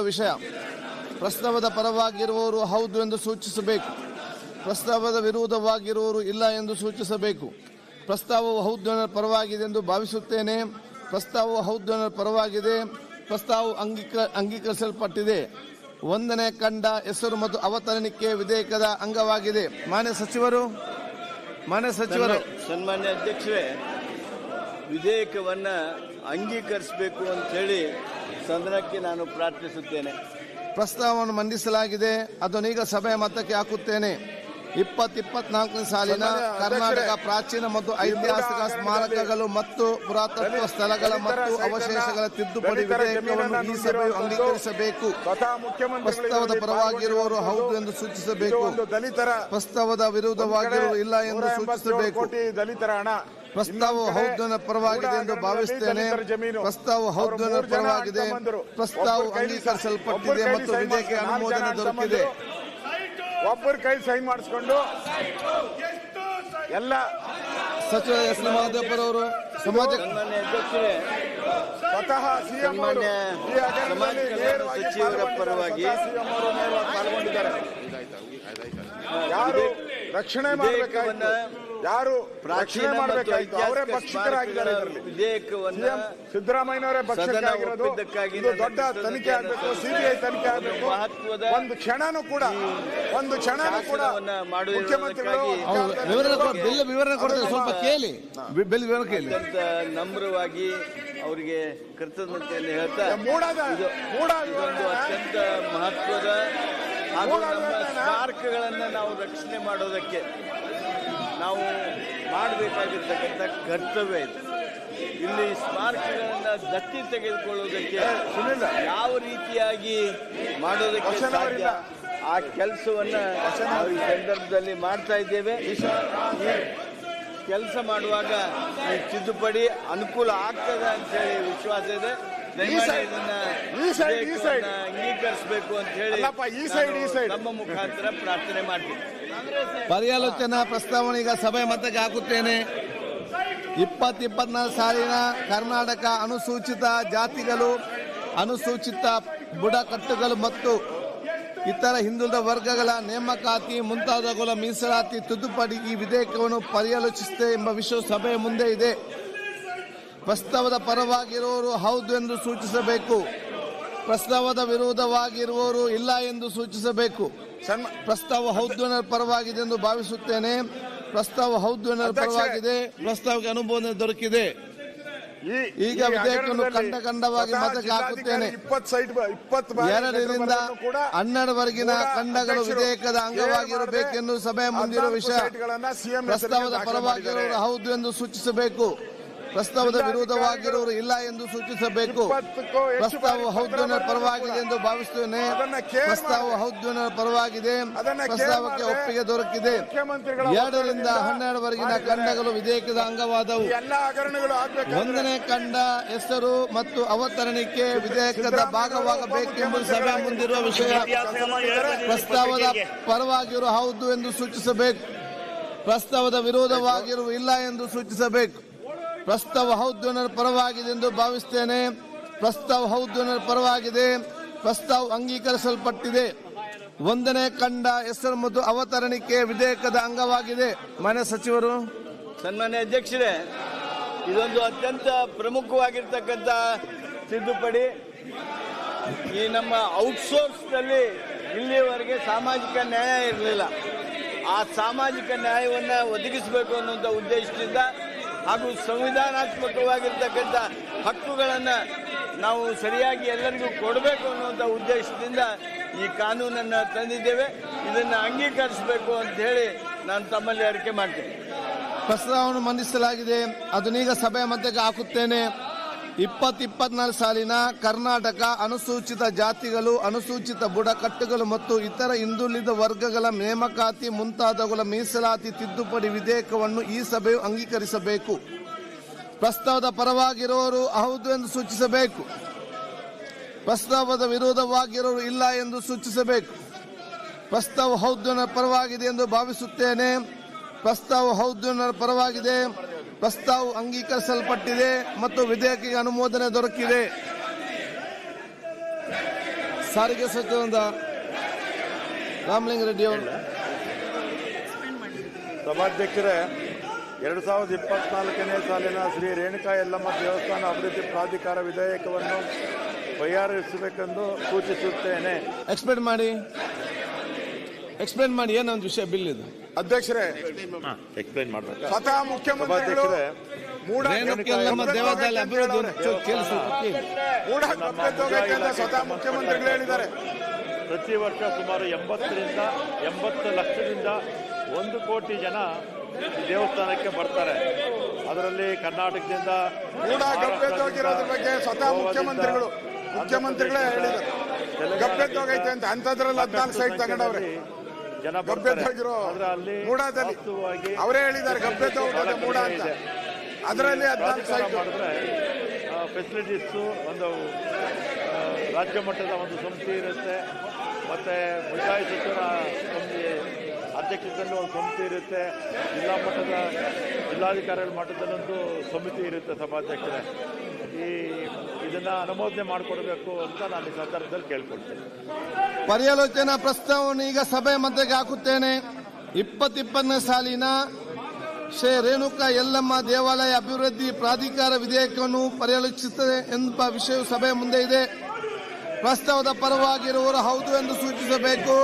ವಿಷಯ ಪ್ರಸ್ತಾವದ ಪರವಾಗಿರುವವರು ಹೌದು ಎಂದು ಸೂಚಿಸಬೇಕು. ಪ್ರಸ್ತಾವದ ವಿರೋಧವಾಗಿರುವವರು ಇಲ್ಲ ಎಂದು ಸೂಚಿಸಬೇಕು. ಪ್ರಸ್ತಾವವು ಹೌದು ಎಂಬ ಪರವಾಗಿದೆ ಎಂದು ಭಾವಿಸುತ್ತೇನೆ. ಪ್ರಸ್ತಾವವು ಹೌದು ಎಂಬ ಪರವಾಗಿದೆ. ಪ್ರಸ್ತಾವವು ಅಂಗೀಕರಿಸಲ್ಪಟ್ಟಿದೆ. ಒಂದನೇ ಕಂಡ ಹೆಸರು ಮತ್ತು ಅವತರಣಿಕೆ ವಿಧೇಯಕದ ಅಂಗವಾಗಿದೆ. ಮಾನ್ಯ ಸಚಿವರು. ಸನ್ಮಾನ್ಯ ಅಧ್ಯಕ್ಷರೇ, ವಿಧೇಯಕವನ್ನ ಅಂಗೀಕರಿಸಬೇಕು ಅಂತ ಹೇಳಿ ಸದನಕ್ಕೆ ನಾನು ಪ್ರಾರ್ಥಿಸುತ್ತೇನೆ. ಪ್ರಸ್ತಾವವನ್ನು ಮಂಡಿಸಲಾಗಿದೆ. ಅದನ್ನೀಗ ಸಭೆಯ ಮತಕ್ಕೆ ಹಾಕುತ್ತೇನೆ. 2024 ಸಾಲಿನ ಕರ್ನಾಟಕ ಪ್ರಾಚೀನ ಮತ್ತು ಐತಿಹಾಸಿಕ ಸ್ಮಾರಕಗಳು ಮತ್ತು ಪುರಾತತ್ವ ಸ್ಥಳಗಳ ಮತ್ತು ಅವಶೇಷಗಳ ತಿದ್ದುಪಡಿ ವಿಧೇಯಕವನ್ನು ಈ ಸಭೆಯು ಅಂಗೀಕರಿಸಬೇಕು. ಪ್ರಸ್ತಾವದ ಪರವಾಗಿರುವವರು ಹೌದು ಎಂದು ಸೂಚಿಸಬೇಕು. ಪ್ರಸ್ತಾವದ ವಿರೋಧವಾಗಿರುವವರು ಇಲ್ಲ ಎಂದು ಸೂಚಿಸಬೇಕು. ಪ್ರಸ್ತಾವವು ಹೌದು ಪರವಾಗಿದೆ ಎಂದು ಭಾವಿಸುತ್ತೇನೆ. ಪ್ರಸ್ತಾವವು ಹೌದು ಪರವಾಗಿದೆ. ಪ್ರಸ್ತಾವವು ಅಂಗೀಕರಿಸಲ್ಪಟ್ಟಿದೆ ಮತ್ತು ವಿಧೇಯಕ ಅನುಮೋದನೆ ದೊರಕಿದೆ. ಒಬ್ಬರು ಕೈ ಸೈನ್ ಮಾಡಿಸ್ಕೊಂಡು ಎಲ್ಲ ಸಚಿವ ಎಸ್ ಮಹದೇವರವರು ಸಮಾಜ ಸ್ವತಃ ಸಿಎಂ ಸಚಿವರ ಪರವಾಗಿ ಪಾಲ್ಗೊಂಡಿದ್ದಾರೆ. ಯಾರು ರಕ್ಷಣೆ ಮಾಡಬೇಕಾಗಿತ್ತು, ಯಾರು ರಕ್ಷಣೆ ಮಾಡಬೇಕಾಗಿತ್ತು ಅವರೇ ಭಕ್ಷಕರಾಗಿದ್ದಾರೆ. ವಿಧೇಯಕವನ್ನು ಸಿದ್ದರಾಮಯ್ಯನವರೇ ಭಕ್ಷಕರಾಗಿರೋದು. ಇದು ದೊಡ್ಡ ತನಿಖೆ ಆಗಬೇಕು, ಸಿಬಿಐ ತನಿಖೆ ಆಗಬೇಕು. ಒಂದು ಕ್ಷಣನೂ ಕೂಡ ಮುಖ್ಯಮಂತ್ರಿಗಳು ವಿವರಣೆ ಕೊಡ್ತಾರೆ. ಸ್ವಲ್ಪ ಕೇಳಿ, ಬಿಲ್ ವಿವರಣೆ ಕೇಳಿ. ನಮ್ರವಾಗಿ ಅವರಿಗೆ ಕೃತಜ್ಞತೆಯನ್ನು ಹೇಳ್ತಾ ಇದೊಂದು ಅತ್ಯಂತ ಮಹತ್ವದ ಹಾಗೂ ನಮ್ಮ ಸ್ಮಾರಕಗಳನ್ನು ನಾವು ರಕ್ಷಣೆ ಮಾಡೋದಕ್ಕೆ ನಾವು ಮಾಡಬೇಕಾಗಿರ್ತಕ್ಕಂಥ ಕರ್ತವ್ಯ ಇದೆ. ಇಲ್ಲಿ ಸ್ಮಾರಕಗಳನ್ನು ದತ್ತಿ ತೆಗೆದುಕೊಳ್ಳುವುದಕ್ಕೆ ಯಾವ ರೀತಿಯಾಗಿ ಮಾಡೋದಕ್ಕೆ ಸಾಧ್ಯ ಆ ಕೆಲಸವನ್ನ ನಾವು ಈ ಸಂದರ್ಭದಲ್ಲಿ ಮಾಡ್ತಾ ಇದ್ದೇವೆ. ಈ ಕೆಲಸ ಮಾಡುವಾಗ ಈ ತಿದ್ದುಪಡಿ ಅನುಕೂಲ ಆಗ್ತದೆ ಅಂತ ಹೇಳಿ ವಿಶ್ವಾಸ ಇದೆ. ಅಂಗೀಕರಿಸಬೇಕು ಅಂತ ಹೇಳಿ ನಮ್ಮ ಮುಖಾಂತರ ಪ್ರಾರ್ಥನೆ ಮಾಡ್ತೀವಿ. ಪರ್ಯಾಲೋಚನಾ ಪ್ರಸ್ತಾವನೆ ಈಗ ಸಭೆ ಮತಕ್ಕೆ ಹಾಕುತ್ತೇನೆ. 2024 ಸಾಲಿನ ಕರ್ನಾಟಕ ಅನುಸೂಚಿತ ಜಾತಿಗಳು, ಅನುಸೂಚಿತ ಬುಡಕಟ್ಟುಗಳು ಮತ್ತು ಇತರ ಹಿಂದುಳಿದ ವರ್ಗಗಳ ನೇಮಕಾತಿ ಮುಂತಾದವುಗಳ ಮೀಸಲಾತಿ ತಿದ್ದುಪಡಿ ಈ ವಿಧೇಯಕವನ್ನು ಪರ್ಯಾಲೋಚಿಸುತ್ತೆ ಎಂಬ ವಿಷಯ ಸಭೆಯ ಮುಂದೆ ಇದೆ. ಪ್ರಸ್ತಾವದ ಪರವಾಗಿರುವವರು ಹೌದು ಎಂದು ಸೂಚಿಸಬೇಕು. ಪ್ರಸ್ತಾವದ ವಿರೋಧವಾಗಿರುವವರು ಇಲ್ಲ ಎಂದು ಸೂಚಿಸಬೇಕು. ಪ್ರಸ್ತಾವ ಹೌದು ಪರವಾಗಿದೆ ಎಂದು ಭಾವಿಸುತ್ತೇನೆ. ಪ್ರಸ್ತಾವ ಹೌದು ಪರವಾಗಿದೆ. ಪ್ರಸ್ತಾವಕ್ಕೆ ಅನುಮೋದನೆ ದೊರಕಿದೆ. ಈಗ ವಿಧೇಯಕವನ್ನು ಖಂಡವಾಗಿ ಮತಕ್ಕೆ ಹಾಕುತ್ತೇನೆ. 2ರಿಂದ 12ವರೆಗಿನ ಖಂಡಗಳು ವಿಧೇಯಕದ ಅಂಗವಾಗಿರಬೇಕೆಂದು ಸಭೆಯ ಮುಂದಿರುವ ವಿಷಯ. ಪ್ರಸ್ತಾವದ ಪರವಾಗಿರುವವರು ಹೌದು ಎಂದು ಸೂಚಿಸಬೇಕು. ಪ್ರಸ್ತಾವದ ವಿರೋಧವಾಗಿರುವವರು ಇಲ್ಲ ಎಂದು ಸೂಚಿಸಬೇಕು. ಪ್ರಸ್ತಾವ ಹೌದು ಪರವಾಗಿದೆ ಎಂದು ಭಾವಿಸುತ್ತೇನೆ. ಪ್ರಸ್ತಾವ ಹೌದು ಪರವಾಗಿದೆ. ಪ್ರಸ್ತಾವಕ್ಕೆ ಒಪ್ಪಿಗೆ ದೊರಕಿದೆ. 2ರಿಂದ 12ವರೆಗಿನ ಖಂಡಗಳು ವಿಧೇಯಕದ ಅಂಗವಾದವು. 1ನೇ ಖಂಡ ಹೆಸರು ಮತ್ತು ಅವತರಣಿಕೆ ವಿಧೇಯಕದ ಭಾಗವಾಗಬೇಕೆಂಬುದು ಸಭೆ ಮುಂದಿರುವ ವಿಷಯ. ಪ್ರಸ್ತಾವದ ಪರವಾಗಿರುವ ಹೌದು ಎಂದು ಸೂಚಿಸಬೇಕು. ಪ್ರಸ್ತಾವದ ವಿರೋಧವಾಗಿರುವ ಇಲ್ಲ ಎಂದು ಸೂಚಿಸಬೇಕು. ಪ್ರಸ್ತಾವ ಹೌದು ಪರವಾಗಿದೆ ಎಂದು ಭಾವಿಸುತ್ತೇನೆ. ಪ್ರಸ್ತಾವ ಹೌದು ಪರವಾಗಿದೆ. ಪ್ರಸ್ತಾವ ಅಂಗೀಕರಿಸಲ್ಪಟ್ಟಿದೆ. 1ನೇ ಖಂಡ ಹೆಸರು ಮತ್ತು ಅವತರಣಿಕೆ ವಿಧೇಯಕದ ಅಂಗವಾಗಿದೆ. ಮಾನ್ಯ ಸಚಿವರು. ಸನ್ಮಾನ್ಯ ಅಧ್ಯಕ್ಷರೇ, ಇದೊಂದು ಅತ್ಯಂತ ಪ್ರಮುಖವಾಗಿರ್ತಕ್ಕಂಥ ತಿದ್ದುಪಡಿ. ಈ ನಮ್ಮ ಔಟ್ಸೋರ್ಸ್ ನಲ್ಲಿ ಇಲ್ಲಿಯವರೆಗೆ ಸಾಮಾಜಿಕ ನ್ಯಾಯ ಇರಲಿಲ್ಲ. ಆ ಸಾಮಾಜಿಕ ನ್ಯಾಯವನ್ನು ಒದಗಿಸಬೇಕು ಅನ್ನುವಂಥ ಉದ್ದೇಶದಿಂದ ಹಾಗೂ ಸಂವಿಧಾನಾತ್ಮಕವಾಗಿರ್ತಕ್ಕಂಥ ಹಕ್ಕುಗಳನ್ನು ನಾವು ಸರಿಯಾಗಿ ಎಲ್ಲರಿಗೂ ಕೊಡಬೇಕು ಅನ್ನುವಂಥ ಉದ್ದೇಶದಿಂದ ಈ ಕಾನೂನನ್ನು ತಂದಿದ್ದೇವೆ. ಇದನ್ನು ಅಂಗೀಕರಿಸಬೇಕು ಅಂತ ಹೇಳಿ ನಾನು ತಮ್ಮಲ್ಲಿ ಅರಿಕೆ ಮಾಡ್ತೇನೆ. ಪ್ರಸ್ತಾವವನ್ನು ಮಂಡಿಸಲಾಗಿದೆ. ಅದನ್ನೀಗ ಸಭೆಯ ಮಧ್ಯಕ್ಕೆ ಹಾಕುತ್ತೇನೆ. 2024 ಸಾಲಿನ ಕರ್ನಾಟಕ ಅನುಸೂಚಿತ ಜಾತಿಗಳು, ಅನುಸೂಚಿತ ಬುಡಕಟ್ಟುಗಳು ಮತ್ತು ಇತರ ಹಿಂದುಳಿದ ವರ್ಗಗಳ ನೇಮಕಾತಿ ಮುಂತಾದವುಗಳ ಮೀಸಲಾತಿ ತಿದ್ದುಪಡಿ ವಿಧೇಯಕವನ್ನು ಈ ಸಭೆಯು ಅಂಗೀಕರಿಸಬೇಕು. ಪ್ರಸ್ತಾವದ ಪರವಾಗಿರುವವರು ಹೌದು ಎಂದು ಸೂಚಿಸಬೇಕು. ಪ್ರಸ್ತಾವದ ವಿರೋಧವಾಗಿರುವವರು ಇಲ್ಲ ಎಂದು ಸೂಚಿಸಬೇಕು. ಪ್ರಸ್ತಾವ ಹೌದು ಪರವಾಗಿದೆ ಎಂದು ಭಾವಿಸುತ್ತೇನೆ. ಪ್ರಸ್ತಾವ ಹೌದು ಪರವಾಗಿದೆ. ಪ್ರಸ್ತಾವ ಅಂಗೀಕರಿಸಲ್ಪಟ್ಟಿದೆ ಮತ್ತು ವಿಧೇಯಕಕ್ಕೆ ಅನುಮೋದನೆ ದೊರಕಿದೆ. ಸಾರಿಗೆ ಸಚಿವರಾದ ರಾಮಲಿಂಗಾರೆಡ್ಡಿ ಅವರು. ಸಭಾಧ್ಯಕ್ಷರೇ, 2024ನೇ ಸಾಲಿನ ಶ್ರೀ ರೇಣುಕಾ ಯಲ್ಲಮ್ಮ ದೇವಸ್ಥಾನ ಅಭಿವೃದ್ಧಿ ಪ್ರಾಧಿಕಾರ ವಿಧೇಯಕವನ್ನು ಬಗೆಹರಿಸಬೇಕೆಂದು ಸೂಚಿಸುತ್ತೇನೆ. ಎಕ್ಸ್ಪ್ಲೇನ್ ಮಾಡಿ ಏನೊಂದು ವಿಷಯ ಬಿಲ್ ಇದು. ಅಧ್ಯಕ್ಷರೇ, ಎಕ್ಸ್ಪ್ಲೈನ್ ಮಾಡಬೇಕು. ಸ್ವತಃ ಮುಖ್ಯಮಂತ್ರಿಗಳು ಮೂಡ ದೇವಾಲಯ ಅಭಿವೃದ್ಧಿ ಮೂಡ ಗಬ್ಬೆದ್ದೋಗೈತೆ ಅಂತ ಸ್ವತಃ ಮುಖ್ಯಮಂತ್ರಿಗಳು ಹೇಳಿದ್ದಾರೆ. ಪ್ರತಿ ವರ್ಷ ಸುಮಾರು 80 ಲಕ್ಷದಿಂದ 1 ಕೋಟಿ ಜನ ಈ ದೇವಸ್ಥಾನಕ್ಕೆ ಬರ್ತಾರೆ. ಅದರಲ್ಲಿ ಕರ್ನಾಟಕದಿಂದ ಮೂಡ ಗಬ್ಬೆದ್ದೋಗಿರೋದ್ರ ಬಗ್ಗೆ ಸ್ವತಃ ಮುಖ್ಯಮಂತ್ರಿಗಳೇ ಹೇಳಿದ್ದಾರೆ. ಗಬ್ಬೆದ್ದೋಗೈತೆ ಅಂತ ಅಂಥದ್ರಲ್ಲಿ 14 ಸೈಟ್ ತಗೊಂಡವ್ರೆ. ಜನ ಗಬ್ಬೆದ್ದೋಗಿರೋ ಮೂಡದಲ್ಲಿ ಅವರೇ ಹೇಳಿದ್ದಾರೆ ಗಬ್ಬೆದ್ದೋಗಿದೆ ಮೂಡ ಅಂತ. ಅದರಲ್ಲಿ 14 ಸೈಟ್ ಮಾಡಿದ್ರೆ ಫೆಸಿಲಿಟೀಸು ಒಂದು ರಾಜ್ಯ ಮಟ್ಟದ ಒಂದು ಸಮಿತಿ ಇರುತ್ತೆ, ಮತ್ತೆ ಮುಜಾಯಿ ಸಚಿವರ ಅಧ್ಯಕ್ಷತೆಯಲ್ಲಿ ಒಂದು ಸಮಿತಿ ಇರುತ್ತೆ, ಜಿಲ್ಲಾ ಮಟ್ಟದ ಜಿಲ್ಲಾಧಿಕಾರಿಗಳ ಮಟ್ಟದಲ್ಲೊಂದು ಸಮಿತಿ ಇರುತ್ತೆ. ಸಭಾಧ್ಯಕ್ಷರೇ, ಇದನ್ನ ಅನುಮೋದನೆ ಮಾಡಿಕೊಡ್ಬೇಕು ಅಂತ ನಾನು ಈ ಸಂದರ್ಭದಲ್ಲಿ ಕೇಳ್ಕೊಳ್ತೇನೆ. ಪರ್ಯಾಲೋಚನಾ ಪ್ರಸ್ತಾವವನ್ನು ಈಗ ಸಭೆ ಮಧ್ಯಕ್ಕೆ ಹಾಕುತ್ತೇನೆ. 2020ನೇ ಸಾಲಿನ ಶ್ರೀ ರೇಣುಕಾ ಯಲ್ಲಮ್ಮ ದೇವಾಲಯ ಅಭಿವೃದ್ಧಿ ಪ್ರಾಧಿಕಾರ ವಿಧೇಯಕವನ್ನು ಪರ್ಯಾಲೋಚಿಸುತ್ತದೆ ಎಂಬ ವಿಷಯವು ಸಭೆಯ ಮುಂದೆ ಇದೆ. ಪ್ರಸ್ತಾವದ ಪರವಾಗಿರುವವರು ಹೌದು ಎಂದು ಸೂಚಿಸಬೇಕು.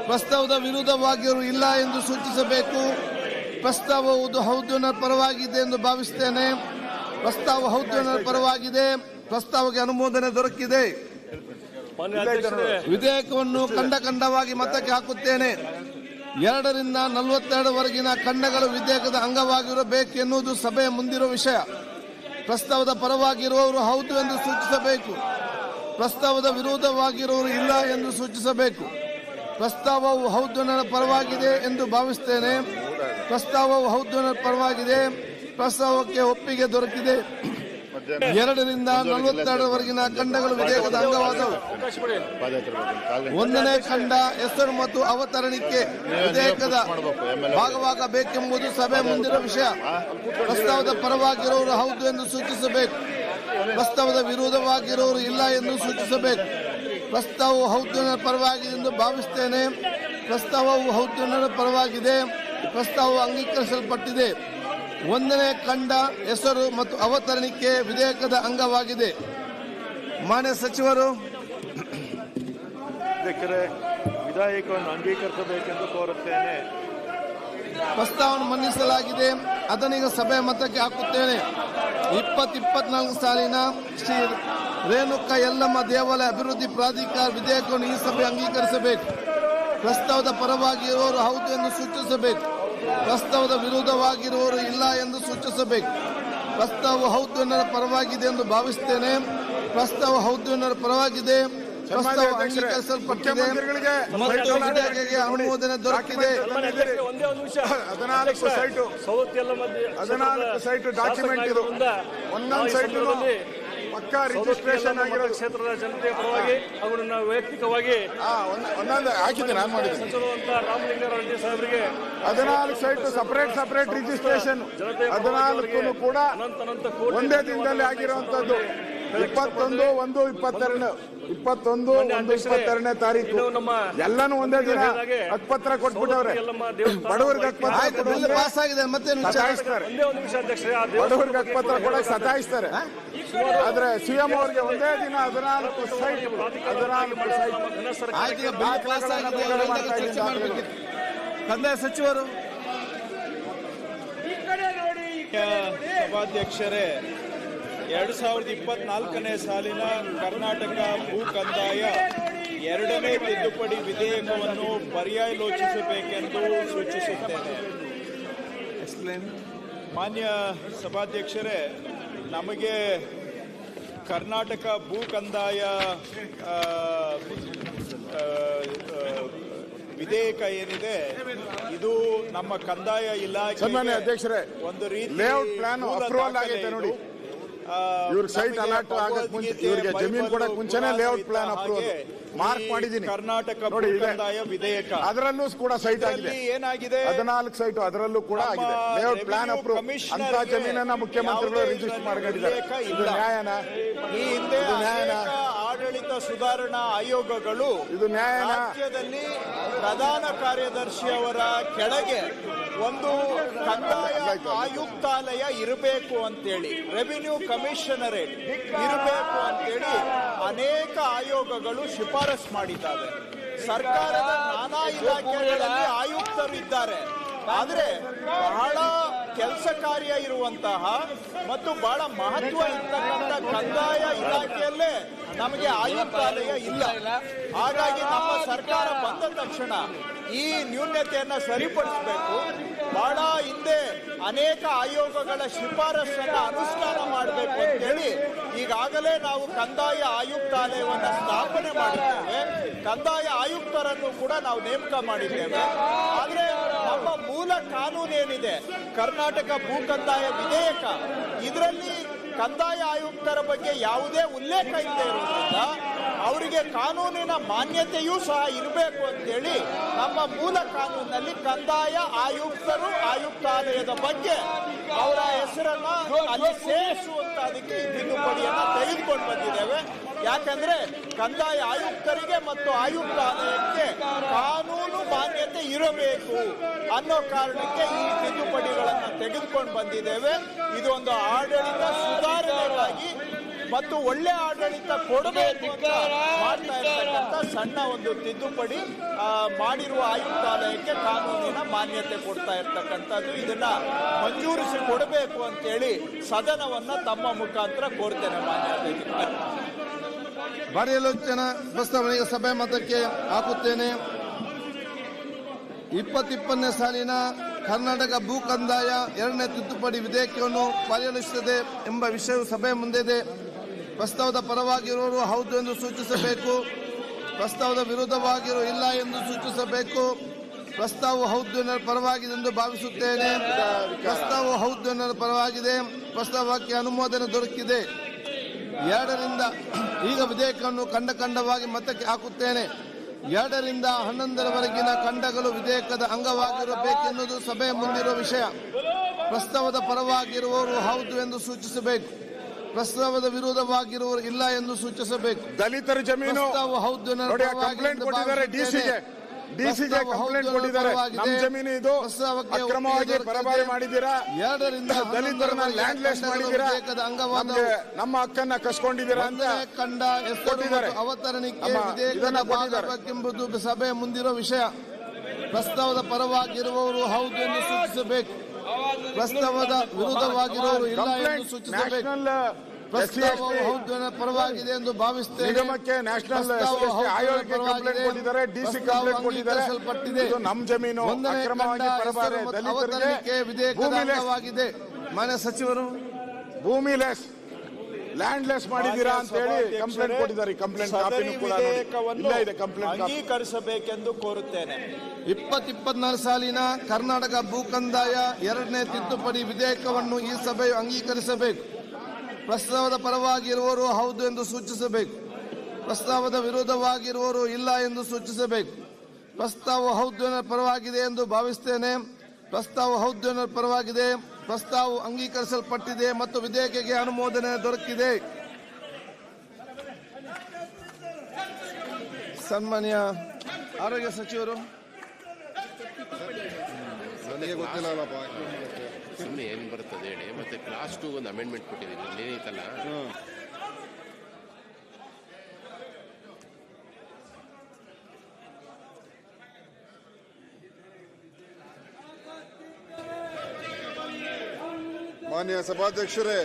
ಪ್ರಸ್ತಾವದ ವಿರುದ್ಧವಾಗಿರುವರು ಇಲ್ಲ ಎಂದು ಸೂಚಿಸಬೇಕು. ಪ್ರಸ್ತಾವವು ಹೌದು ಪರವಾಗಿದೆ ಎಂದು ಭಾವಿಸುತ್ತೇನೆ. ಪ್ರಸ್ತಾವ ಹೌದು ಪರವಾಗಿದೆ. ಪ್ರಸ್ತಾವಕ್ಕೆ ಅನುಮೋದನೆ ದೊರಕಿದೆ. ವಿಧೇಯಕವನ್ನು ಖಂಡವಾಗಿ ಮತಕ್ಕೆ ಹಾಕುತ್ತೇನೆ. 2 ರಿಂದ 42ವರೆಗಿನ ಖಂಡಗಳು ವಿಧೇಯಕದ ಅಂಗವಾಗಿರಬೇಕು ಎನ್ನುವುದು ಸಭೆಯ ಮುಂದಿರುವ ವಿಷಯ. ಪ್ರಸ್ತಾವದ ಪರವಾಗಿರುವವರು ಹೌದು ಎಂದು ಸೂಚಿಸಬೇಕು. ಪ್ರಸ್ತಾವದ ವಿರೋಧವಾಗಿರುವವರು ಇಲ್ಲ ಎಂದು ಸೂಚಿಸಬೇಕು. ಪ್ರಸ್ತಾವವು ಹೌದು ಪರವಾಗಿದೆ ಎಂದು ಭಾವಿಸುತ್ತೇನೆ. ಪ್ರಸ್ತಾವವು ಹೌದು ಪರವಾಗಿದೆ. ಪ್ರಸ್ತಾವಕ್ಕೆ ಒಪ್ಪಿಗೆ ದೊರಕಿದೆ. 2 ರಿಂದ 42ವರೆಗಿನ ಖಂಡಗಳು ವಿಧೇಯಕದ ಅಂಗವಾದವು. 1ನೇ ಖಂಡ ಹೆಸರು ಮತ್ತು ಅವತರಣಿಕೆ ವಿಧೇಯಕದ ಭಾಗವಾಗಬೇಕೆಂಬುದು ಸಭೆ ಮುಂದಿರುವ ವಿಷಯ. ಪ್ರಸ್ತಾವದ ಪರವಾಗಿರುವವರು ಹೌದು ಎಂದು ಸೂಚಿಸಬೇಕು. ಪ್ರಸ್ತಾವದ ವಿರೋಧವಾಗಿರುವವರು ಇಲ್ಲ ಎಂದು ಸೂಚಿಸಬೇಕು. ಪ್ರಸ್ತಾವವು ಹೌದು ಪರವಾಗಿದೆ ಎಂದು ಭಾವಿಸುತ್ತೇನೆ. ಪ್ರಸ್ತಾವವು ಹೌದು ಪರವಾಗಿದೆ. ಪ್ರಸ್ತಾವವು ಅಂಗೀಕರಿಸಲ್ಪಟ್ಟಿದೆ. 1ನೇ ಖಂಡ ಹೆಸರು ಮತ್ತು ಅವತರಣಿಕೆ ವಿಧೇಯಕದ ಅಂಗವಾಗಿದೆ. ಮಾನ್ಯ ಸಚಿವರು, ಅಧ್ಯಕ್ಷರೇ, ವಿಧೇಯಕವನ್ನು ಅಂಗೀಕರಿಸಬೇಕೆಂದು ಕೋರುತ್ತೇನೆ. ಪ್ರಸ್ತಾವವನ್ನು ಮನ್ನಿಸಲಾಗಿದೆ. ಅದನ್ನೀಗ ಸಭೆಯ ಮತಕ್ಕೆ ಹಾಕುತ್ತೇನೆ. 2024 ಸಾಲಿನ ಶ್ರೀ ರೇಣುಕಾ ಯಲ್ಲಮ್ಮ ದೇವಾಲಯ ಅಭಿವೃದ್ಧಿ ಪ್ರಾಧಿಕಾರ ವಿಧೇಯಕವನ್ನು ಈ ಸಭೆ ಅಂಗೀಕರಿಸಬೇಕು. ಪ್ರಸ್ತಾವದ ಪರವಾಗಿರುವವರು ಹೌದು ಎಂದು ಸೂಚಿಸಬೇಕು. ಪ್ರಸ್ತಾವದ ವಿರೋಧವಾಗಿರುವವರು ಇಲ್ಲ ಎಂದು ಸೂಚಿಸಬೇಕು. ಪ್ರಸ್ತಾವ ಹೌದು ಪರವಾಗಿದೆ ಎಂದು ಭಾವಿಸುತ್ತೇನೆ. ಪ್ರಸ್ತಾವ ಹೌದು ಪರವಾಗಿದೆ. ಪ್ರಸ್ತಾವ ಅಂಗೀಕರಿಸಲ್ಪಟ್ಟಿದೆ ಮತ್ತು ವಿಧೇಯಕಕ್ಕೆ ಅನುಮೋದನೆ ದೊರಕಿದೆ. 14 ಸೈಟ್ ಡಾಕ್ಯುಮೆಂಟ್ ಇದು. ಒಂದೊಂದು ಸೈಟ್ ಪಕ್ಕಾ ರಿಜಿಸ್ಟ್ರೇಷನ್ ಆಗಿರೋ ಕ್ಷೇತ್ರದ ಜನತೆಯ ಪರವಾಗಿ ಹಾಗೂ ನನ್ನ ವೈಯಕ್ತಿಕವಾಗಿ ಒಂದೊಂದು ಹಾಕಿದ್ದೀನಿ ನಾನು ಮಾಡಿದ್ದೀನಿ. ಸಚಿವರುವಂತ ರಾಮಲಿಂಗಾರೆಡ್ಡಿ ಸಾಹೇಬರಿಗೆ 14 ಸೈಟ್ ಸಪರೇಟ್ ರಿಜಿಸ್ಟ್ರೇಷನ್. 14 ಕೂಡ ಒಂದೇ ದಿನದಲ್ಲಿ ಆಗಿರುವಂತದ್ದು. 21/1/22ನೇ ತಾರೀಕು ಎಲ್ಲಾನು ಒಂದೇ ದಿನ ಹಕ್ಕುಪತ್ರ ಕೊಟ್ಬಿಟ್ಟವ್ರೆ. ಬಡವರಿಗೆ ಹಕ್ಕುಪತ್ರ ಪಾಸ್ ಆಗಿದೆ. ಮತ್ತೆ ಸತಾಯಿಸ್ತಾರೆ. ಬಡವರಿಗೆ ಹಕ್ಕುಪತ್ರ ಕೊಡಕ್ಕೆ ಸತಾಯಿಸ್ತಾರೆ. ಆದ್ರೆ ಸಿಎಂ ಅವರಿಗೆ ಒಂದೇ ದಿನ 14 ಸೈಟ್ ಕಂದಾಯ ಸಚಿವರು. ಸಭಾಧ್ಯಕ್ಷರೇ, 2024ನೇ ಸಾಲಿನ ಕರ್ನಾಟಕ ಭೂ ಕಂದಾಯ 2ನೇ ತಿದ್ದುಪಡಿ ವಿಧೇಯಕವನ್ನು ಪರ್ಯಾಲೋಚಿಸಬೇಕೆಂದು ಸೂಚಿಸುತ್ತೇನೆ. ಮಾನ್ಯ ಸಭಾಧ್ಯಕ್ಷರೇ, ನಮಗೆ ಕರ್ನಾಟಕ ಭೂ ಕಂದಾಯ ವಿಧೇಯಕ ಏನಿದೆ, ಇದು ನಮ್ಮ ಕಂದಾಯ ಇಲಾಖೆ ಅಧ್ಯಕ್ಷರೇ ಒಂದು ರೀತಿ ಲೇಔಟ್ ಪ್ಲಾನ್ ಅಪ್ರೂವಲ್ ಆಗೈತೆ ನೋಡಿ. ಇವ್ರ ಸೈಟ್ ಅಲಾಟ್ ಆಗಕ್ಕೆ ಮುಂಚೆ, ಇವರಿಗೆ ಜಮೀನು ಕೊಡಕ್ಕೆ ಮುಂಚೆನೆ ಲೇಔಟ್ ಪ್ಲಾನ್ ಅಪ್ರೂವಲ್ ಮಾರ್ಕ್ ಮಾಡಿದ್ದೀನಿ. ಕರ್ನಾಟಕ ಭೂ ಕಂದಾಯ ವಿಧೇಯಕ ಅದರಲ್ಲೂ ಕೂಡ ಸೈಟ್ ಆಗಿದೆ. ಏನಾಗಿದೆ, 14 ಸೈಟ್ ಅದರಲ್ಲೂ ಕೂಡ ಆಗಿದೆ. ಲೇಔಟ್ ಪ್ಲಾನ್ ಅಪ್ರೂವ್ ಅಂತ ಜಮೀನನ್ನ ಮುಖ್ಯಮಂತ್ರಿಗಳು ರಿಜಿಸ್ಟರ್ ಮಾಡ್ಕೊಂಡಿದ್ದಾರೆ. ಇದು ನ್ಯಾಯನ? ಈ ಹಿಂದೆ ಆಡಳಿತ ಸುಧಾರಣಾ ಆಯೋಗಗಳು ಇದು ನ್ಯಾಯನಾ? ರಾಜ್ಯದಲ್ಲಿ ಪ್ರಧಾನ ಕಾರ್ಯದರ್ಶಿಯವರ ಕೆಳಗೆ ಒಂದು ಕಂದಾಯ ಆಯುಕ್ತಾಲಯ ಇರಬೇಕು ಅಂತೇಳಿ, ರೆವಿನ್ಯೂ ಕಮಿಷನರೇಟ್ ಇರಬೇಕು ಅಂತೇಳಿ ಅನೇಕ ಆಯೋಗಗಳು ಶಿಫಾರಸ್ ಮಾಡಿದ್ದಾವೆ. ಸರ್ಕಾರದ ನಾನಾ ಇಲಾಖೆಗಳಲ್ಲಿ ಆಯುಕ್ತರು ಇದ್ದಾರೆ. ಆದರೆ ಬಹಳ ಕೆಲಸ ಕಾರ್ಯ ಇರುವಂತಹ ಮತ್ತು ಬಹಳ ಮಹತ್ವ ಇರ್ತಕ್ಕಂಥ ಕಂದಾಯ ಇಲಾಖೆಯಲ್ಲೇ ನಮಗೆ ಆಯುಕ್ತಾಲಯ ಇಲ್ಲ. ಹಾಗಾಗಿ ನಮ್ಮ ಸರ್ಕಾರ ಬಂದ ತಕ್ಷಣ ಈ ನ್ಯೂನತೆಯನ್ನು ಸರಿಪಡಿಸಬೇಕು. ಬಹಳ ಹಿಂದೆ ಅನೇಕ ಆಯೋಗಗಳ ಶಿಫಾರಸನ್ನು ಅನುಷ್ಠಾನ ಮಾಡಬೇಕು ಅಂತೇಳಿ ಈಗಾಗಲೇ ನಾವು ಕಂದಾಯ ಆಯುಕ್ತಾಲಯವನ್ನು ಸ್ಥಾಪನೆ ಮಾಡಿದ್ದೇವೆ. ಕಂದಾಯ ಆಯುಕ್ತರನ್ನು ಕೂಡ ನಾವು ನೇಮಕ ಮಾಡಿದ್ದೇವೆ. ಆದರೆ ನಮ್ಮ ಮೂಲ ಕಾನೂನು ಏನಿದೆ, ಕರ್ನಾಟಕ ಭೂ ಕಂದಾಯ ವಿಧೇಯಕ, ಇದರಲ್ಲಿ ಕಂದಾಯ ಆಯುಕ್ತರ ಬಗ್ಗೆ ಯಾವುದೇ ಉಲ್ಲೇಖ ಇಲ್ಲದೆ ಇರುವುದರಿಂದ ಅವರಿಗೆ ಕಾನೂನಿನ ಮಾನ್ಯತೆಯೂ ಸಹ ಇರಬೇಕು ಅಂತೇಳಿ ನಮ್ಮ ಮೂಲ ಕಾನೂನಿನಲ್ಲಿ ಕಂದಾಯ ಆಯುಕ್ತರು ಆಯುಕ್ತಾಲಯದ ಬಗ್ಗೆ ಅವರ ಹೆಸರನ್ನ ಅಲ್ಲಿ ಸೇರಿಸುವಂತದಕ್ಕೆ ತಿದ್ದುಪಡಿಯನ್ನ ತೆಗೆದುಕೊಂಡು ಬಂದಿದ್ದೇವೆ. ಯಾಕಂದ್ರೆ ಕಂದಾಯ ಆಯುಕ್ತರಿಗೆ ಮತ್ತು ಆಯುಕ್ತಾಲಯಕ್ಕೆ ಕಾನೂನು ಮಾನ್ಯತೆ ಇರಬೇಕು ಅನ್ನೋ ಕಾರಣಕ್ಕೆ ಈ ತಿದ್ದುಪಡಿಗಳನ್ನು ತೆಗೆದುಕೊಂಡು ಬಂದಿದ್ದೇವೆ. ಇದು ಒಂದು ಆಡಳಿತ ಸುಧಾರಣೆಗಾಗಿ ಮತ್ತು ಒಳ್ಳೆ ಆಡಳಿತ ಕೊಡಬೇಕು ಅಂತ ಮಾಡ್ತಾ ಇರ್ತಕ್ಕಂಥ ಸಣ್ಣ ಒಂದು ತಿದ್ದುಪಡಿ ಮಾಡಿರುವ ಆಯುಕ್ತಾಲಯಕ್ಕೆ ಕಾನೂನಿನ ಮಾನ್ಯತೆ ಕೊಡ್ತಾ ಇರ್ತಕ್ಕಂಥದ್ದು. ಇದನ್ನ ಮಂಜೂರಿಸಿ ಕೊಡಬೇಕು ಅಂತೇಳಿ ಸದನವನ್ನ ತಮ್ಮ ಮುಖಾಂತರ ಕೋರ್ತೇನೆ. ಮಾನ್ಯ ಪರ್ಯಾಲೋಚನಾ ಪ್ರಸ್ತಾವನೆಗೆ ಸಭೆ ಮತಕ್ಕೆ ಹಾಕುತ್ತೇನೆ. 2020ನೇ ಸಾಲಿನ ಕರ್ನಾಟಕ ಭೂ ಕಂದಾಯ 2ನೇ ತಿದ್ದುಪಡಿ ವಿಧೇಯಕವನ್ನು ಪರಿಗಣಿಸುತ್ತದೆ ಎಂಬ ವಿಷಯವು ಸಭೆ ಮುಂದಿದೆ. ಪ್ರಸ್ತಾವದ ಪರವಾಗಿರುವವರು ಹೌದು ಎಂದು ಸೂಚಿಸಬೇಕು. ಪ್ರಸ್ತಾವದ ವಿರುದ್ಧವಾಗಿರುವ ಇಲ್ಲ ಎಂದು ಸೂಚಿಸಬೇಕು. ಪ್ರಸ್ತಾವವು ಹೌದು ಎನ್ನುವ ಪರವಾಗಿದೆ ಎಂದು ಭಾವಿಸುತ್ತೇನೆ. ಪ್ರಸ್ತಾವವು ಹೌದು ಎನ್ನುವ ಪರವಾಗಿದೆ. ಪ್ರಸ್ತಾವಕ್ಕೆ ಅನುಮೋದನೆ ದೊರಕಿದೆ. 2ರಿಂದ ಈಗ ವಿಧೇಯಕವನ್ನು ಖಂಡವಾಗಿ ಮತಕ್ಕೆ ಹಾಕುತ್ತೇನೆ. 2ರಿಂದ 11ರವರೆಗಿನ ಖಂಡಗಳು ವಿಧೇಯಕದ ಅಂಗವಾಗಿರಬೇಕೆನ್ನುವುದು ಸಭೆಯ ಮುಂದಿರುವ ವಿಷಯ. ಪ್ರಸ್ತಾವದ ಪರವಾಗಿರುವವರು ಹೌದು ಎಂದು ಸೂಚಿಸಬೇಕು. ಪ್ರಸ್ತಾವದ ವಿರೋಧವಾಗಿರುವವರು ಇಲ್ಲ ಎಂದು ಸೂಚಿಸಬೇಕು. ದಲಿತರ ಜಮೀನು ಹೌದು ಕಂಪ್ಲೇಂಟ್ ಕೊಟ್ಟಿದ್ದಾರೆ. ಡಿಸಿಗೆ ಕಂಪ್ಲೇಂಟ್ ಕೊಟ್ಟಿದ್ದಾರೆ. ನಮ್ಮ ಜಮೀನು ಇದು ಅಕ್ರಮವಾಗಿ ಪರಭಾರೆ ಮಾಡಿದ್ದೀರಾ, 2ರಿಂದ ದಲಿತರನ್ನ ಲ್ಯಾಂಡ್ಲೆಸ್ ಮಾಡಿದ್ದೀರಾ, ನಮ್ಮ ಹಕ್ಕನ್ನ ಕಸ್ಕೊಂಡಿದ್ದೀರಾ ಅಂತ ಕಂಡ ಹೆಸರು ಅವತರಣಿಕೆ ವಿಧೇಯಕದ ಭಾಗವೆಂಬುದು ಸಭೆಯ ಮುಂದಿರುವ ವಿಷಯ. ಪ್ರಸ್ತಾವದ ಪರವಾಗಿರುವವರು ಹೌದು ಎಂದು ಸೂಚಿಸಬೇಕು. ಪ್ರಸ್ತಾವದ ವಿರುದ್ಧವಾಗಿರುವವರು ಇಲ್ಲ ಎಂದು ಸೂಚಿಸಬೇಕು. ಪ್ರಸ್ತಾವವು ಹೌದು ಪರವಾಗಿದೆ ಎಂದು ಭಾವಿಸುತ್ತೇನೆ. ನಿಗಮಕ್ಕೆ ನ್ಯಾಷನಲ್ ಆಯೋಗಕ್ಕೆ ಕಂಪ್ಲೇಂಟ್ ಕೊಟ್ಟಿದ್ದಾರೆ. ಡಿಸಿ ಕಂಪ್ಲೇಂಟ್ ಕೊಟ್ಟಿದ್ದಾರೆ. ಇದು ನಮ್ಮ ಜಮೀನು ಅಕ್ರಮವಾಗಿ ಪರಭಾರೆ ಅವತರಣಿಕೆ ವಿಧೇಯಕದ ಅಂಗವಾಗಿದೆ. ಮಾನ್ಯ ಸಚಿವರು, ಭೂಮಿ ಲೆಸ್ ಲ್ಯಾಂಡ್ಲೆಸ್ ಮಾಡಿದ್ದೀರಾ ಅಂತ ಹೇಳಿ ಕಂಪ್ಲೇಂಟ್ ಕೊಟ್ಟಿದ್ದಾರೆ. ಕಂಪ್ಲೇಂಟ್ ಕಾಪಿನೂ ಕೂಡ ಇಲ್ಲ ಇದೆ. ಕಂಪ್ಲೇಂಟ್ ಅಂಗೀಕರಿಸಬೇಕೆಂದು ಕೋರುತ್ತೇನೆ. 2024 ಸಾಲಿನ ಕರ್ನಾಟಕ ಭೂ ಕಂದಾಯ 2ನೇ ತಿದ್ದುಪಡಿ ವಿಧೇಯಕವನ್ನು ಈ ಸಭೆಯು ಅಂಗೀಕರಿಸಬೇಕು. ಪ್ರಸ್ತಾವದ ಪರವಾಗಿರುವವರು ಹೌದು ಎಂದು ಸೂಚಿಸಬೇಕು. ಪ್ರಸ್ತಾವದ ವಿರೋಧವಾಗಿರುವವರು ಇಲ್ಲ ಎಂದು ಸೂಚಿಸಬೇಕು. ಪ್ರಸ್ತಾವ ಹೌದು ಎನ್ನುವ ಪರವಾಗಿದೆ ಎಂದು ಭಾವಿಸುತ್ತೇನೆ. ಪ್ರಸ್ತಾವ ಹೌದು ಎನ್ನುವ ಪರವಾಗಿದೆ. ಪ್ರಸ್ತಾವವು ಅಂಗೀಕರಿಸಲ್ಪಟ್ಟಿದೆ ಮತ್ತು ವಿಧೇಯಕಕ್ಕೆ ಅನುಮೋದನೆ ದೊರಕಿದೆ. ಸನ್ಮಾನ್ಯ ಆರೋಗ್ಯ ಸಚಿವರು, ನನಗೆ ಗೊತ್ತಿಲ್ಲಪ್ಪ, ಸುಮ್ಮನೆ ಏನು ಬರ್ತದೆ ಹೇಳಿ. ಮತ್ತೆ ಕ್ಲಾಸ್ 2 ಒಂದು ಅಮೆಂಡ್ಮೆಂಟ್ ಕೊಟ್ಟಿದ್ದೀವಿ, ಇಲ್ಲಿ ಏನೈತಲ್ಲ, ಮಾನ್ಯ ಸಭಾಧ್ಯಕ್ಷರೇ,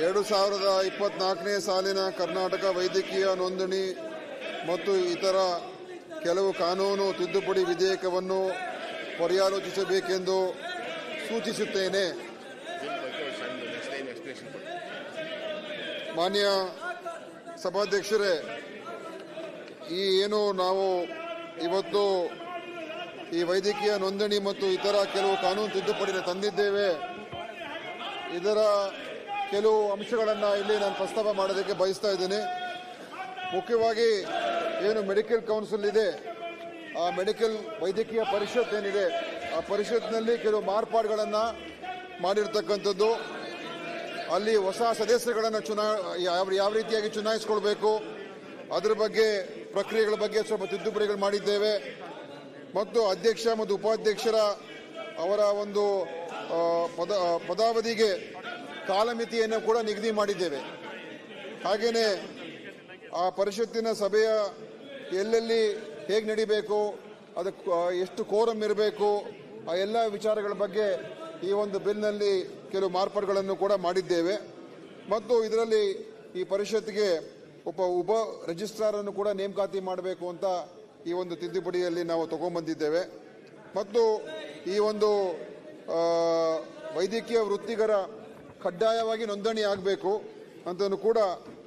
2024ನೇ ಸಾಲಿನ ಕರ್ನಾಟಕ ವೈದ್ಯಕೀಯ ನೋಂದಣಿ ಮತ್ತು ಇತರ ಕೆಲವು ಕಾನೂನು ತಿದ್ದುಪಡಿ ವಿಧೇಯಕವನ್ನು ಪರ್ಯಾಲೋಚಿಸಬೇಕೆಂದು ಸೂಚಿಸುತ್ತೇನೆ. ಮಾನ್ಯ ಸಭಾಧ್ಯಕ್ಷರೇ, ಏನು ನಾವು ಇವತ್ತು ಈ ವೈದ್ಯಕೀಯ ನೋಂದಣಿ ಮತ್ತು ಇತರ ಕೆಲವು ಕಾನೂನು ತಿದ್ದುಪಡಿನ ತಂದಿದ್ದೇವೆ. ಇದರ ಕೆಲವು ಅಂಶಗಳನ್ನು ಇಲ್ಲಿ ನಾನು ಪ್ರಸ್ತಾಪ ಮಾಡೋದಕ್ಕೆ ಬಯಸ್ತಾ ಇದ್ದೇನೆ. ಮುಖ್ಯವಾಗಿ ಏನು ಮೆಡಿಕಲ್ ಕೌನ್ಸಿಲ್ ಇದೆ, ಆ ಮೆಡಿಕಲ್ ವೈದ್ಯಕೀಯ ಪರಿಷತ್ ಏನಿದೆ, ಆ ಪರಿಷತ್ನಲ್ಲಿ ಕೆಲವು ಮಾರ್ಪಾಡುಗಳನ್ನು ಮಾಡಿರ್ತಕ್ಕಂಥದ್ದು. ಅಲ್ಲಿ ಹೊಸ ಸದಸ್ಯರುಗಳನ್ನು ಯಾವ ರೀತಿಯಾಗಿ ಚುನಾಯಿಸಿಕೊಳ್ಬೇಕು ಅದರ ಬಗ್ಗೆ ಪ್ರಕ್ರಿಯೆಗಳ ಬಗ್ಗೆ ಸ್ವಲ್ಪ ತಿದ್ದುಪಡಿಗಳು ಮಾಡಿದ್ದೇವೆ. ಮತ್ತು ಅಧ್ಯಕ್ಷ ಮತ್ತು ಉಪಾಧ್ಯಕ್ಷರ ಅವರ ಒಂದು ಪದಾವಧಿಗೆ ಕಾಲಮಿತಿಯನ್ನು ಕೂಡ ನಿಗದಿ ಮಾಡಿದ್ದೇವೆ. ಹಾಗೆಯೇ ಆ ಪರಿಷತ್ತಿನ ಸಭೆಯ ಎಲ್ಲೆಲ್ಲಿ ಹೇಗೆ ನಡಿಬೇಕು, ಅದಕ್ಕೆ ಎಷ್ಟು ಕೋರಂ ಇರಬೇಕು, ಆ ಎಲ್ಲ ವಿಚಾರಗಳ ಬಗ್ಗೆ ಈ ಒಂದು ಬಿಲ್ನಲ್ಲಿ ಕೆಲವು ಮಾರ್ಪಾಡುಗಳನ್ನು ಕೂಡ ಮಾಡಿದ್ದೇವೆ. ಮತ್ತು ಇದರಲ್ಲಿ ಈ ಪರಿಷತ್ಗೆ ಉಪ ರಿಜಿಸ್ಟ್ರಾರ್ ಅನ್ನು ಕೂಡ ನೇಮಕಾತಿ ಮಾಡಬೇಕು ಅಂತ ಈ ಒಂದು ತಿದ್ದುಪಡಿಯಲ್ಲಿ ನಾವು ತಗೊಂಡ್ಬಂದಿದ್ದೇವೆ. ಮತ್ತು ಈ ಒಂದು ವೈದ್ಯಕೀಯ ವೃತ್ತಿಗರ ಕಡ್ಡಾಯವಾಗಿ ನೋಂದಣಿ ಆಗಬೇಕು ಅಂತಲೂ ಕೂಡ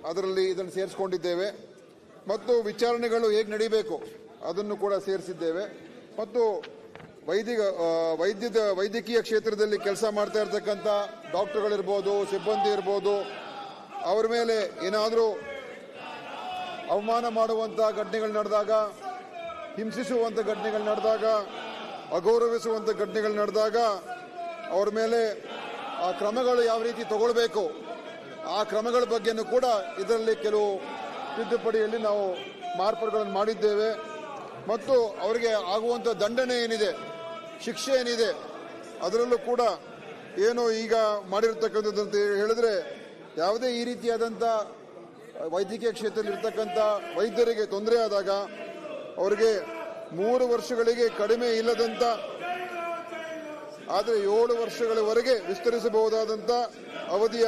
ಅದರಲ್ಲಿ ಇದನ್ನು ಸೇರಿಸ್ಕೊಂಡಿದ್ದೇವೆ. ಮತ್ತು ವಿಚಾರಣೆಗಳು ಹೇಗೆ ನಡೀಬೇಕು ಅದನ್ನು ಕೂಡ ಸೇರಿಸಿದ್ದೇವೆ. ಮತ್ತು ವೈದ್ಯಕೀಯ ಕ್ಷೇತ್ರದಲ್ಲಿ ಕೆಲಸ ಮಾಡ್ತಾ ಇರ್ತಕ್ಕಂಥ ಡಾಕ್ಟರ್ಗಳಿರ್ಬೋದು, ಸಿಬ್ಬಂದಿ ಇರ್ಬೋದು, ಅವರ ಮೇಲೆ ಏನಾದರೂ ಅವಮಾನ ಮಾಡುವಂಥ ಘಟನೆಗಳು ನಡೆದಾಗ, ಹಿಂಸಿಸುವಂಥ ಘಟನೆಗಳು ನಡೆದಾಗ, ಅಗೌರವಿಸುವಂಥ ಘಟನೆಗಳು ನಡೆದಾಗ ಅವ್ರ ಮೇಲೆ ಆ ಕ್ರಮಗಳು ಯಾವ ರೀತಿ ತಗೊಳ್ಬೇಕು ಆ ಕ್ರಮಗಳ ಬಗ್ಗೆನೂ ಕೂಡ ಇದರಲ್ಲಿ ಕೆಲವು ತಿದ್ದುಪಡಿಯಲ್ಲಿ ನಾವು ಮಾರ್ಪಾಡುಗಳನ್ನು ಮಾಡಿದ್ದೇವೆ. ಮತ್ತು ಅವರಿಗೆ ಆಗುವಂಥ ದಂಡನೆ ಏನಿದೆ, ಶಿಕ್ಷೆ ಏನಿದೆ, ಅದರಲ್ಲೂ ಕೂಡ ಏನು ಈಗ ಮಾಡಿರ್ತಕ್ಕಂಥದ್ದು ಅಂತ ಹೇಳಿದ್ರೆ, ಯಾವುದೇ ಈ ರೀತಿಯಾದಂಥ ವೈದ್ಯಕೀಯ ಕ್ಷೇತ್ರದಲ್ಲಿ ಇರ್ತಕ್ಕಂಥ ವೈದ್ಯರಿಗೆ ತೊಂದರೆ ಆದಾಗ ಅವರಿಗೆ 3 ವರ್ಷಗಳಿಗೆ ಕಡಿಮೆ ಇಲ್ಲದಂಥ ಆದರೆ 7 ವರ್ಷಗಳವರೆಗೆ ವಿಸ್ತರಿಸಬಹುದಾದಂಥ ಅವಧಿಯ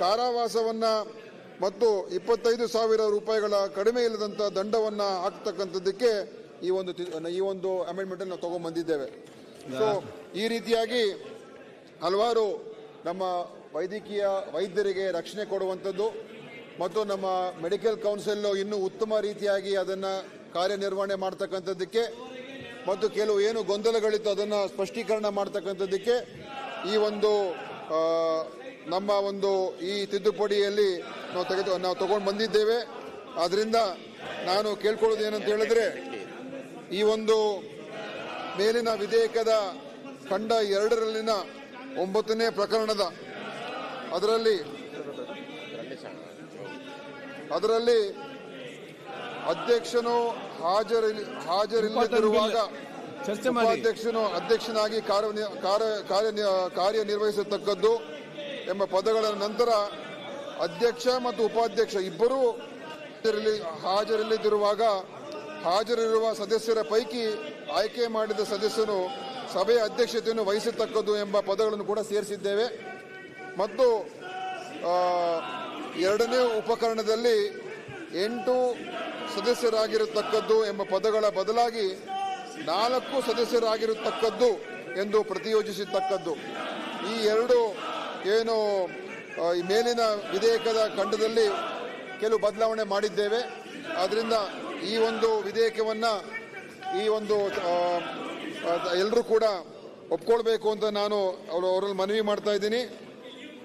ಕಾರಾವಾಸವನ್ನ ಮತ್ತು 25,000 ರೂಪಾಯಿಗಳ ಕಡಿಮೆ ಇಲ್ಲದಂಥ ದಂಡವನ್ನ ಹಾಕ್ತಕ್ಕಂಥದ್ದಕ್ಕೆ ಈ ಒಂದು ಅಮೆಂಡ್ಮೆಂಟ್ ನಾವು ತಗೊಂಡ್ಬಂದಿದ್ದೇವೆ. ಸೊ ಈ ರೀತಿಯಾಗಿ ಹಲವಾರು ನಮ್ಮ ವೈದ್ಯರಿಗೆ ರಕ್ಷಣೆ ಕೊಡುವಂಥದ್ದು ಮತ್ತು ನಮ್ಮ ಮೆಡಿಕಲ್ ಕೌನ್ಸಿಲ್ ಇನ್ನೂ ಉತ್ತಮ ರೀತಿಯಾಗಿ ಅದನ್ನು ಕಾರ್ಯನಿರ್ವಹಣೆ ಮಾಡ್ತಕ್ಕಂಥದ್ದಕ್ಕೆ ಮತ್ತು ಕೆಲವು ಏನು ಗೊಂದಲಗಳಿತ್ತು ಅದನ್ನು ಸ್ಪಷ್ಟೀಕರಣ ಮಾಡ್ತಕ್ಕಂಥದ್ದಕ್ಕೆ ಈ ಒಂದು ನಮ್ಮ ಒಂದು ಈ ತಿದ್ದುಪಡಿಯಲ್ಲಿ ನಾವು ತಗೊಂಡು ಬಂದಿದ್ದೇವೆ. ಆದ್ದರಿಂದ ನಾನು ಕೇಳ್ಕೊಳ್ಳೋದು ಏನಂತ ಹೇಳಿದ್ರೆ, ಈ ಒಂದು ಮೇಲಿನ ವಿಧೇಯಕದ ಖಂಡ 2ರಲ್ಲಿನ 9ನೇ ಪ್ರಕರಣದ ಅದರಲ್ಲಿ ಅಧ್ಯಕ್ಷನು ಹಾಜರಿಲ್ಲದಿರುವಾಗ ಉಪಾಧ್ಯಕ್ಷನು ಅಧ್ಯಕ್ಷನಾಗಿ ಕಾರ್ಯನಿರ್ವಹಿಸತಕ್ಕದ್ದು ಎಂಬ ಪದಗಳ ನಂತರ ಅಧ್ಯಕ್ಷ ಮತ್ತು ಉಪಾಧ್ಯಕ್ಷ ಇಬ್ಬರೂ ಹಾಜರಿಲ್ಲದಿರುವಾಗ ಹಾಜರಿರುವ ಸದಸ್ಯರ ಪೈಕಿ ಆಯ್ಕೆ ಮಾಡಿದ ಸದಸ್ಯನು ಸಭೆಯ ಅಧ್ಯಕ್ಷತೆಯನ್ನು ವಹಿಸತಕ್ಕದ್ದು ಎಂಬ ಪದಗಳನ್ನು ಕೂಡ ಸೇರಿಸಿದ್ದೇವೆ. ಮತ್ತು 2ನೇ ಉಪಕರಣದಲ್ಲಿ 8 ಸದಸ್ಯರಾಗಿರತಕ್ಕದ್ದು ಎಂಬ ಪದಗಳ ಬದಲಾಗಿ 4 ಸದಸ್ಯರಾಗಿರತಕ್ಕದ್ದು ಎಂದು ಪ್ರತಿಯೋಜಿಸತಕ್ಕದ್ದು. ಈ 2 ಏನು ಈ ಮೇಲಿನ ವಿಧೇಯಕದ ಖಂಡದಲ್ಲಿ ಕೆಲವು ಬದಲಾವಣೆ ಮಾಡಿದ್ದೇವೆ. ಆದ್ದರಿಂದ ಈ ಒಂದು ವಿಧೇಯಕವನ್ನ ಈ ಒಂದು ಎಲ್ಲರೂ ಕೂಡ ಒಪ್ಕೊಳ್ಬೇಕು ಅಂತ ನಾನು ಅವರಲ್ಲಿ ಮನವಿ ಮಾಡ್ತಾ ಇದ್ದೀನಿ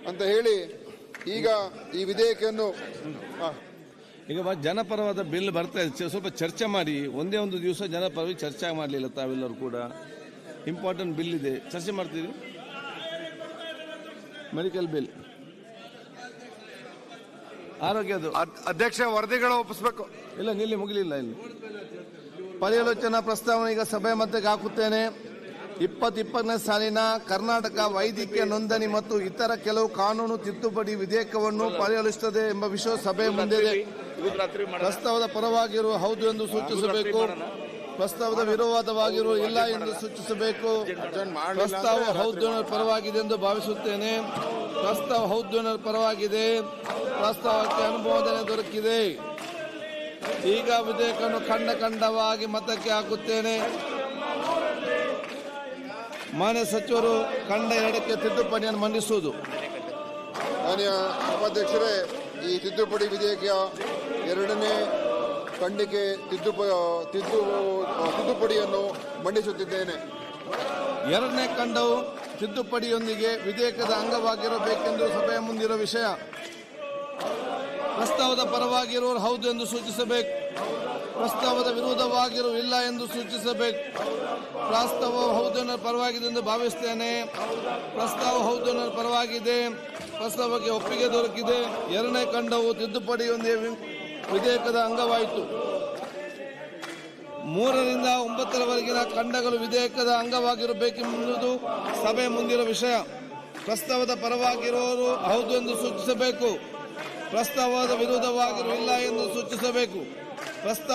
ಅಂತ ಹೇಳಿ, ಈಗ ಈ ವಿಧೇಯಕವನ್ನು ಈಗ ಜನಪರವಾದ ಬಿಲ್ ಬರ್ತಾ ಇದೆ, ಸ್ವಲ್ಪ ಚರ್ಚೆ ಮಾಡಿ. ಒಂದೇ ಒಂದು ದಿವಸ ಜನಪರವಾಗಿ ಚರ್ಚೆ ಮಾಡಲಿಲ್ಲ ತಾವೆಲ್ಲರೂ ಕೂಡ. ಇಂಪಾರ್ಟೆಂಟ್ ಬಿಲ್ ಇದೆ, ಚರ್ಚೆ ಮಾಡ್ತೀವಿ. ಮೆಡಿಕಲ್ ಬಿಲ್, ಆರೋಗ್ಯದು ಅಧ್ಯಕ್ಷ ವರದಿಗಳು ಒಪ್ಪಿಸಬೇಕು. ಇಲ್ಲ, ನಿಲ್ಲಿ ಮುಗಿಲಿಲ್ಲ. ಇಲ್ಲಿ ಪರ್ಯಾಲೋಚನಾ ಪ್ರಸ್ತಾವನೆ ಈಗ ಸಭೆ ಮಧ್ಯಕ್ಕೆ ಹಾಕುತ್ತೇನೆ. 2020ನೇ ಸಾಲಿನ ಕರ್ನಾಟಕ ವೈದ್ಯಕೀಯ ನೋಂದಣಿ ಮತ್ತು ಇತರ ಕೆಲವು ಕಾನೂನು ತಿದ್ದುಪಡಿ ವಿಧೇಯಕವನ್ನು ಪರಿಗಣಿಸುತ್ತದೆ ಎಂಬ ವಿಷಯ ಸಭೆ ಮುಂದಿದೆ. ಪ್ರಸ್ತಾವದ ಪರವಾಗಿರುವ ಹೌದು ಎಂದು ಸೂಚಿಸಬೇಕು. ಪ್ರಸ್ತಾವದ ವಿರೋಧವಾಗಿರುವ ಇಲ್ಲ ಎಂದು ಸೂಚಿಸಬೇಕು. ಪ್ರಸ್ತಾವ ಹೌದು ಪರವಾಗಿದೆ ಎಂದು ಭಾವಿಸುತ್ತೇನೆ. ಪ್ರಸ್ತಾವ ಹೌದು ಪರವಾಗಿದೆ. ಪ್ರಸ್ತಾವಕ್ಕೆ ಅನುಮೋದನೆ ದೊರಕಿದೆ. ಈಗ ವಿಧೇಯಕವನ್ನು ಖಂಡವಾಗಿ ಮತಕ್ಕೆ ಹಾಕುತ್ತೇನೆ. ಮಾನ್ಯ ಸಚಿವರು ಖಂಡ 2ಕ್ಕೆ ತಿದ್ದುಪಡಿಯನ್ನು ಮಂಡಿಸುವುದು. ಮಾನ್ಯ ಸಭಾಧ್ಯಕ್ಷರೇ, ಈ ತಿದ್ದುಪಡಿ ವಿಧೇಯಕ 2ನೇ ಖಂಡಕ್ಕೆ ತಿದ್ದುಪಡಿಯನ್ನು ಮಂಡಿಸುತ್ತಿದ್ದೇನೆ. 2ನೇ ಖಂಡವು ತಿದ್ದುಪಡಿಯೊಂದಿಗೆ ವಿಧೇಯಕದ ಅಂಗವಾಗಿರಬೇಕೆಂದು ಸಭೆಯ ಮುಂದಿರುವ ವಿಷಯ. ಪ್ರಸ್ತಾವದ ಪರವಾಗಿರುವವರು ಹೌದು ಎಂದು ಸೂಚಿಸಬೇಕು. ಪ್ರಸ್ತಾವದ ವಿರೋಧವಾಗಿರುವ ಇಲ್ಲ ಎಂದು ಸೂಚಿಸಬೇಕು. ಪ್ರಸ್ತಾವ ಹೌದು ಪರವಾಗಿದೆ ಎಂದು ಭಾವಿಸುತ್ತೇನೆ. ಪ್ರಸ್ತಾವ ಹೌದು ಪರವಾಗಿದೆ. ಪ್ರಸ್ತಾವಕ್ಕೆ ಒಪ್ಪಿಗೆ ದೊರಕಿದೆ. 2ನೇ ಖಂಡವು ತಿದ್ದುಪಡಿಯೊಂದಿಗೆ ವಿಧೇಯಕದ ಅಂಗವಾಯಿತು. 3ರಿಂದ 9ರವರೆಗಿನ ಖಂಡಗಳು ವಿಧೇಯಕದ ಅಂಗವಾಗಿರಬೇಕೆಂಬುದು ಸಭೆ ಮುಂದಿರುವ ವಿಷಯ. ಪ್ರಸ್ತಾವದ ಪರವಾಗಿರುವವರು ಹೌದು ಎಂದು ಸೂಚಿಸಬೇಕು. ಪ್ರಸ್ತಾವದ ವಿರುದ್ಧವಾಗಿರುವ ಇಲ್ಲ ಎಂದು ಸೂಚಿಸಬೇಕು. ಪ್ರಸ್ತಾವ